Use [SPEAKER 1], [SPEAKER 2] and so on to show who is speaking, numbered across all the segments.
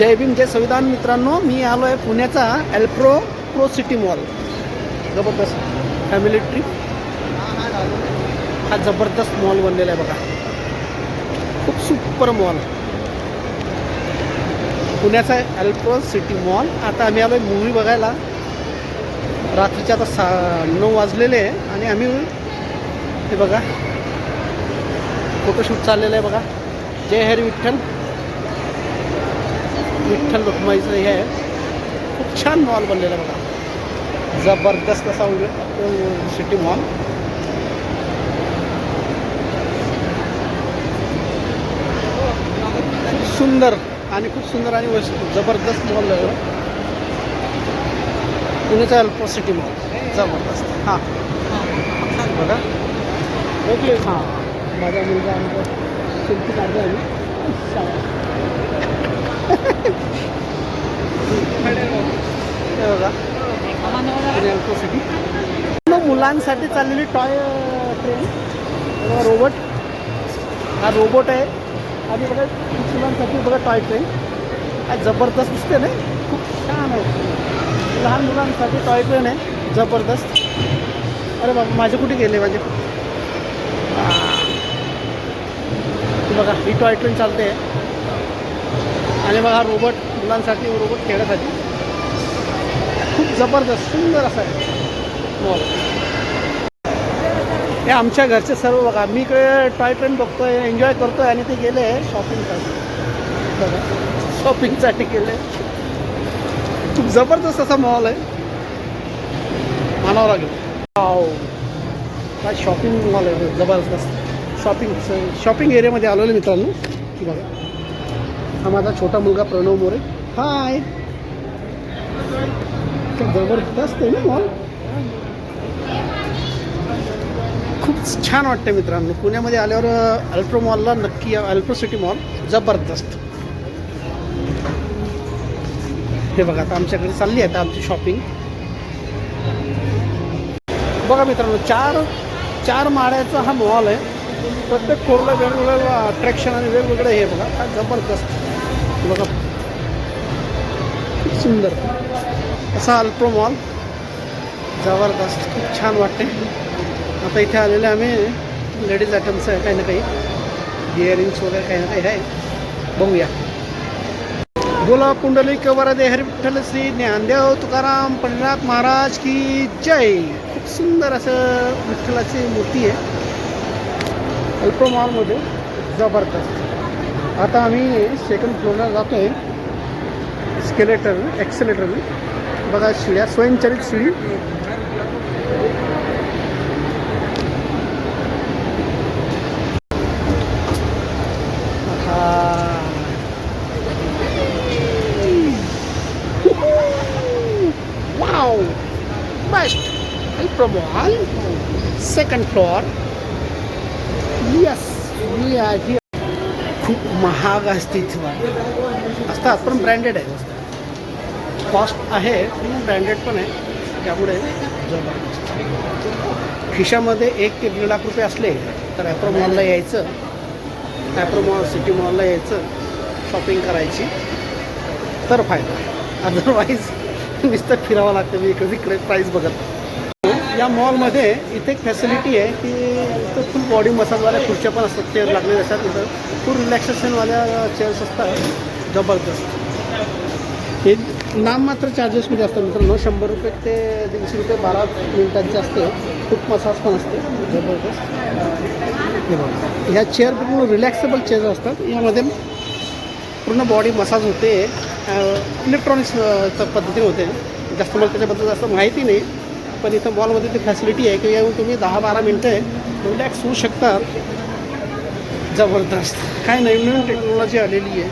[SPEAKER 1] जय भीम जय संविधान मित्रांनो, मी आलो आहे पुण्याचा प्रो सिटी मॉल. जबरदस्त फॅमिली ट्रिप. हा जबरदस्त मॉल बनलेला आहे बघा, खूप सुपर मॉल. पुण्याचा प्रो सिटी मॉल. आता आम्ही आलो आहे मूव्ही बघायला. रात्रीचे आता 9 वाजलेले आहे आणि आम्ही हे बघा फोटोशूट चाललेलं आहे बघा. जय हरी विठ्ठल विठ्ठल रुक्माईचं हे आहे. खूप छान मॉल बनलेला आहे बघा, जबरदस्त असा सिटी मॉल. खूप सुंदर आणि जबरदस्त मॉल आहे पुण्याचा अल्प्रो सिटी मॉल. जबरदस्त. हां बघा ओके. हां माझा मुलगा आमचा सेल्फी काढला आम्ही. बघा अल्प्रो सिटी. मुलांसाठी चाललेली टॉय ट्रेन. बघा रोबोट, हा रोबोट आहे. आणि बघा मुलांसाठी बघा टॉय ट्रेन. हा जबरदस्त दिसते ना, खूप छान आहे. लहान मुलांसाठी टॉय ट्रेन आहे, जबरदस्त. अरे बाबा माझे कुठे गेले माझे. बघा ही टॉय ट्रेन चालते आहे. आणि बघा रोबोट मुलांसाठी, रोबोट खेळण्यासाठी. खूप जबरदस्त सुंदर असा आहे मॉल. हे आमच्या घरचे सर्व बघा, मी इकडे टॉय ट्रेन बघतोय, एन्जॉय करतोय. आणि ते गेले शॉपिंगसाठी. बघा शॉपिंगसाठी गेले. खूप जबरदस्त असा मॉल आहे, मानावं लागेल. हा शॉपिंग मॉल आहे जबरदस्त. शॉपिंग एरियामध्ये आलेलो मित्रांनो. बघा हा माझा छोटा मुलगा प्रणव मोरे. हाय. जबरदस्त आहे ना मॉल, खूप छान वाटते मित्रांनो. पुण्यामध्ये आल्यावर अल्प्रो मॉलला नक्की या. अल्प्रो सिटी मॉल जबरदस्त. हे बघा आता आमच्याकडे चालली आहे आमची शॉपिंग. बघा मित्रांनो, चार माळ्याचा हा मॉल आहे. प्रत्येक फ्लोअरला वेगवेगळं अट्रॅक्शन आणि वेगवेगळं हे बघा, हा जबरदस्त. बघा खूप सुंदर असा अल्प्रो मॉल, जबरदस्त. खूप छान वाटते. आता इथे आलेले आम्ही लेडीज आयटम्स आहे, काही ना काही इयरिंग्स वगैरे काही ना काही आहे. बघूया. बोला पुंडलिक वरदे हरी विठ्ठल श्री ज्ञानदेव तुकाराम पंढरीनाथ महाराज की जय. खूप सुंदर असं विठ्ठलाची मूर्ती आहे अल्प्रो मॉलमध्ये, जबरदस्त. आता आम्ही सेकंड फ्लोअरला जातो आहे. एक्सेलेटरने बघा, शिड्या, स्वयंचलित शिडी. Wow, best Alpro mall second floor. Yes we are here. खूप महाग असते इथं असतात, पण ब्रँडेड आहे. कॉस्ट आहे ब्रँडेड पण आहे, त्यामुळे जबरदस्त. खिशामध्ये 1 ते 1.5 लाख रुपये असले तर ॲप्रो मॉलला यायचं. ॲप्रो मॉल सिटी मॉलला यायचं, शॉपिंग करायची तर फायदा. अदरवाईज नुसतं फिरावं लागतं. मी इकडे प्राईस बघत. या मॉलमध्ये इथे एक फॅसिलिटी आहे की इथं फुल बॉडी मसाजवाल्या खुर्च्या पण असतात, चेअर लागलेले असतात. इथं फुल रिलॅक्सेशनवाल्या चेअर्स असतात, जबरदस्त. हे नाममात्र चार्जेसमध्ये असतात मित्रांनो. 100 रुपये ते 150 रुपये 12 मिनिटांचे असते. खूप मसाज पण असते, जबरदस्त. हे बघा, ह्या चेअर पूर्ण रिलॅक्सेबल चेअर असतात. यामध्ये पूर्ण बॉडी मसाज होते, इलेक्ट्रॉनिक्स पद्धतीने होते. जास्त मला त्याच्याबद्दल जास्त माहिती नाही, पण इथं मॉलमध्ये ती फॅसिलिटी आहे की येऊन तुम्ही 10-12 मिनटं रिलॅक्स होऊ शकता. जबरदस्त. काय नवीन टेक्नॉलॉजी आलेली आहे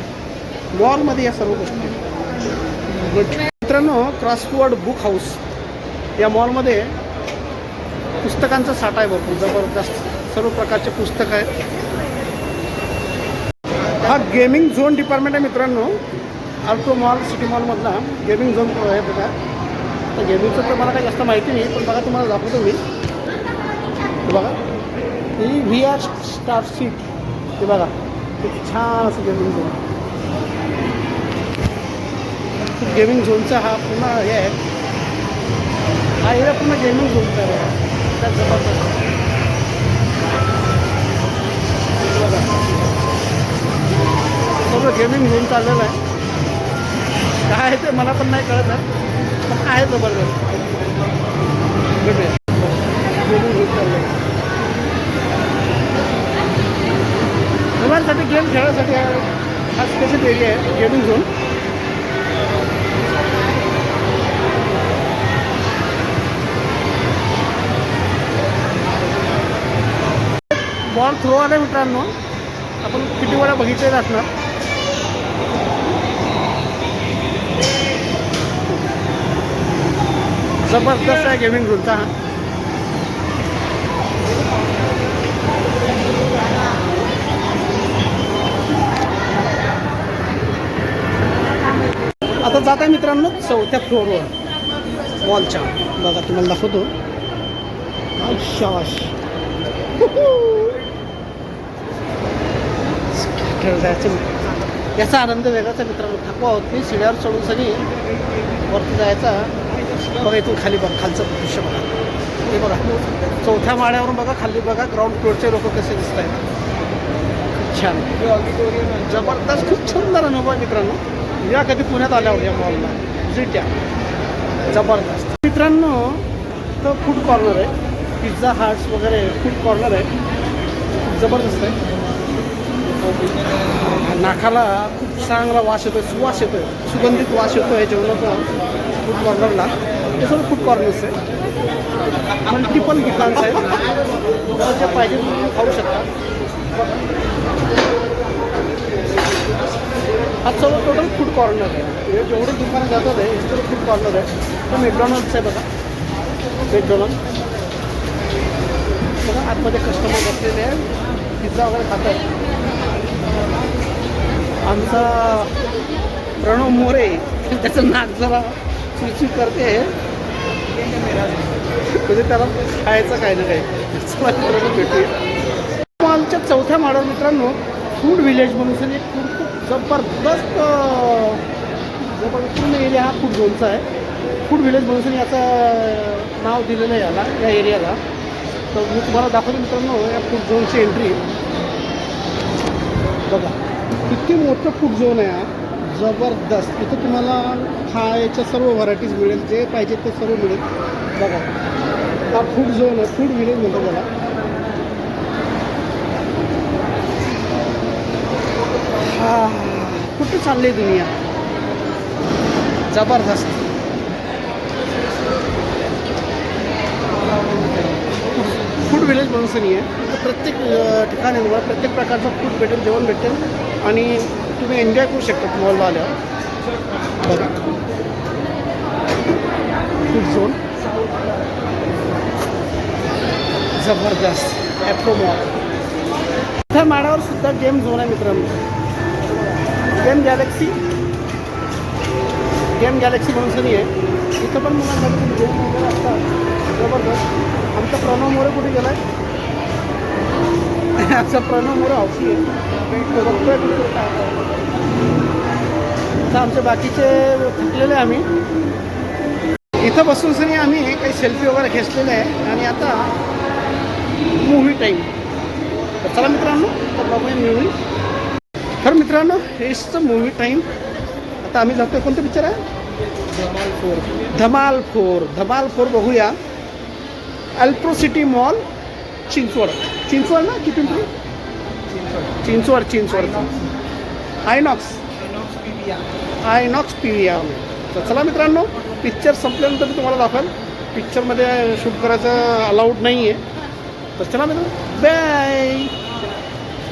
[SPEAKER 1] मॉलमध्ये या सर्व गोष्टी. मित्रांनो, क्रॉसवर्ड बुक हाऊस या मॉलमध्ये पुस्तकांचा साठा आहे भरपूर, जबरदस्त. सर्व प्रकारचे पुस्तक आहेत. हा गेमिंग झोन डिपार्टमेंट आहे मित्रांनो. अल्प्रो मॉल सिटी मॉलमधला गेमिंग झोन आहे बघा. तर गेमिंगचं तर मला काही जास्त माहिती नाही, पण बघा तुम्हाला दाखवतो मी. बघा ही VR स्टार सीट. हे बघा खूप छान असं गेमिंग झोन. गेमिंग झोनचा हा पूर्ण हे आहे, हा एरिया पूर्ण गेमिंग झोनचा आहे. त्यात जबरदस्त सगळं गेमिंग झोन चाललेलं आहे. काय आहे ते मला पण नाही कळत आहे, पण आहे जबरदस्त गेमिंग झोन चाललं आहे. मुलांसाठी गेम खेळण्यासाठी हा स्पेशल एरिया आहे गेमिंग झोन. बॉल थ्रो आले मित्रांनो, आपण किती वेळा बघितलेलं असणार. जबरदस्त आहे गेमिंग झोनचा हा. आता जात आहे मित्रांनो 4थ्या फ्लोअरवर मॉलच्या. बघा तुम्हाला दाखवतो. शाबाश खेळायचं याचा आनंद वेगळाच आहे मित्रांनो. थकवा होत नाही. शिड्यावर चढून सनी वरती जायचा. बघा इथून खाली बघा, खालचं दृश्य बघा. हे बघा 4थ्या माळ्यावरून बघा खाली बघा ग्राउंड फ्लोअरचे लोक कसे दिसत आहेत. खूप छान जबरदस्त, खूप सुंदर अनुभव आहे मित्रांनो. या कधी पुण्यात आल्यावर या मॉलला व्हिजिट द्या. जबरदस्त मित्रांनो. तर फूड कॉर्नर आहे, पिझ्झा हट्स वगैरे फूड कॉर्नर आहे. खूप जबरदस्त आहे. नाकाला खूप चांगला वास येतो, सुवास येतो, सुगंधित वास येतो आहे जेवणाचा फूड कॉर्नरला. हे सगळं फूड कॉर्नर्स आहे. मल्टिपल दुकान्स आहेत, तुम्हाला जे पाहिजे तुम्ही खाऊ शकता. हा सगळं टोटल फूड कॉर्नर आहे. हे जेवढे दुकानं जातात आहे हे सगळं फूड कॉर्नर आहे. तर मॅकडॉनल्ड्स आहे बघा, मॅकडॉनल्ड्स बघा. आतमध्ये कस्टमर बसलेले आहे, पिझ्झा वगैरे खात आहेत. आमचा प्रणव मोरे त्याचं नाक जरा सुची करते म्हणजे त्याला खायचं काही ना काही. चला मित्रांनो भेटूया. मॉलच्या 4थ्या माळ्यावर मित्रांनो फूड विलेज म्हणून एक फूड खूप जबरदस्त पूर्ण एरिया हा फूड झोनचा आहे. फूड विलेज म्हणून याचं नाव दिलेलं आहे याला, या एरियाला. तर मी तुम्हाला दाखवतो मित्रांनो या फूड झोनची एंट्री. बघा किती मोठं फूड झोन आहे हा, जबरदस्त. इथं तुम्हाला खायच्या सर्व व्हरायटीज मिळेल, जे पाहिजे ते सर्व मिळेल. बघा हा फूड झोन आहे, फूड विलेज म्हणतो त्याला. हा कुठे चालली दुनिया, जबरदस्त. फूड विलेज म्हणून आहे. प्रत्येक ठिकाणी तुम्हाला प्रत्येक प्रकारचं फूड भेटेल, जेवण भेटेल आणि तुम्ही एन्जॉय करू शकता मॉलला आल्यावर. बघा फूड झोन जबरदस्त. ॲप्रो मॉल. त्या माळ्यावर सुद्धा गेम झोन आहे मित्रांनो. गेम गॅलेक्सी म्हणून आहे. इथं पण मुलांसाठी गेम वगैरे असतात जबरदस्त. आमचा प्रणव मोरे कुठे गेला आहे? आमचा प्रणव मोरे हौशी आहे, बघतोय कुठे काय. आता आमचे बाकीचे थकलेले आम्ही इथं बसून सनी आम्ही काही सेल्फी वगैरे घेतलेले आहे. आणि आता मूव्ही टाईम. तर चला मित्रांनो तर बघूया मूव्ही. तर मित्रांनो हेच मूव्ही टाईम. आता आम्ही जातोय, कोणतं पिक्चर आहे? धमाल 4 बघूया. अल्ट्रोसिटी मॉल चिंचवड ना की पिंपरी? चिंचवड आयनॉक्स PVR. तर चला मित्रांनो पिक्चर संपल्यानंतर मी तुम्हाला दाखवेल. पिक्चरमध्ये शूट करायचं अलाउड नाही आहे. तर चला मित्रांनो बाय.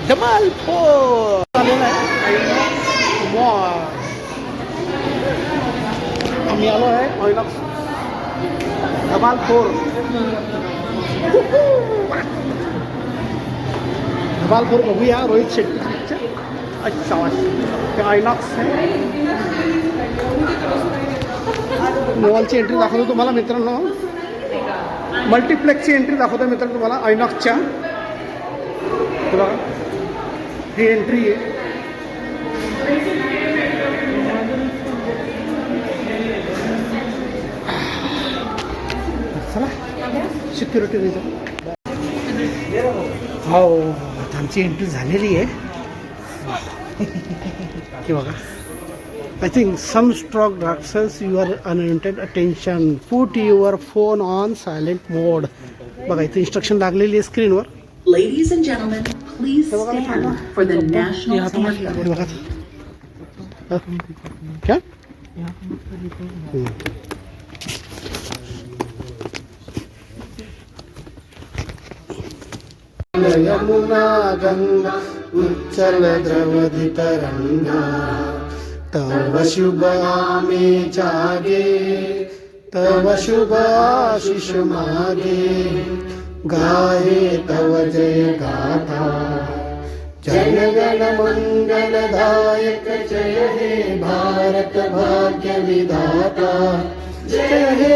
[SPEAKER 1] धमाल 4 चालेल आहे आयनॉक्स मॉल. आम्ही आलो आहे आयनॉक्स धमाल 4. धमाल 4 बघूया. रोहित शेट्टी पिक्चर. अच्छा ते आयनॉक्स आहे. मॉलची एंट्री दाखवतो तुम्हाला मित्रांनो. मल्टिप्लेक्सची एंट्री दाखवतो मित्रांनो तुम्हाला आयनॉक्सच्या. बघा ही एंट्री आहे. Security reason. हो आता आमची एंट्री झालेली आहे. हे बघा. I think some struck darkness, you are unwanted attention. Put your phone on silent mode. बघा इथे इन्स्ट्रक्शन लागलेली आहे स्क्रीनवर.
[SPEAKER 2] Ladies and gentlemen, please stand for the national anthem.
[SPEAKER 1] बघा क्या यमुना गंगा उच्चल द्रवधि तरंगा तव शुभ में जागे तव शुभ आशीष मागे गाये तव जय गाथा जन गण मंगलदायक जय हे भारत भाग्य विधाता जय हे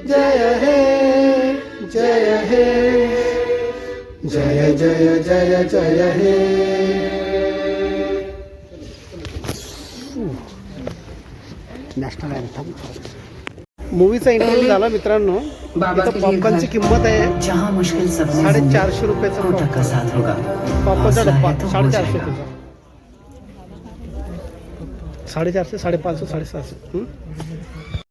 [SPEAKER 1] जय हे जय हे जय जय जय जय हे. National anthem. मूवीचा इंटरव्ह्यू झाला मित्रांनो. इथं पॉपकॉर्नची किंमत आहे
[SPEAKER 2] जहां मुश्किल सब
[SPEAKER 1] 450 रुपयाचा
[SPEAKER 2] का साथ होगा.
[SPEAKER 1] पॉपकॉर्नचा डब्बा 450 रुपयाचा. 450, 550, 750.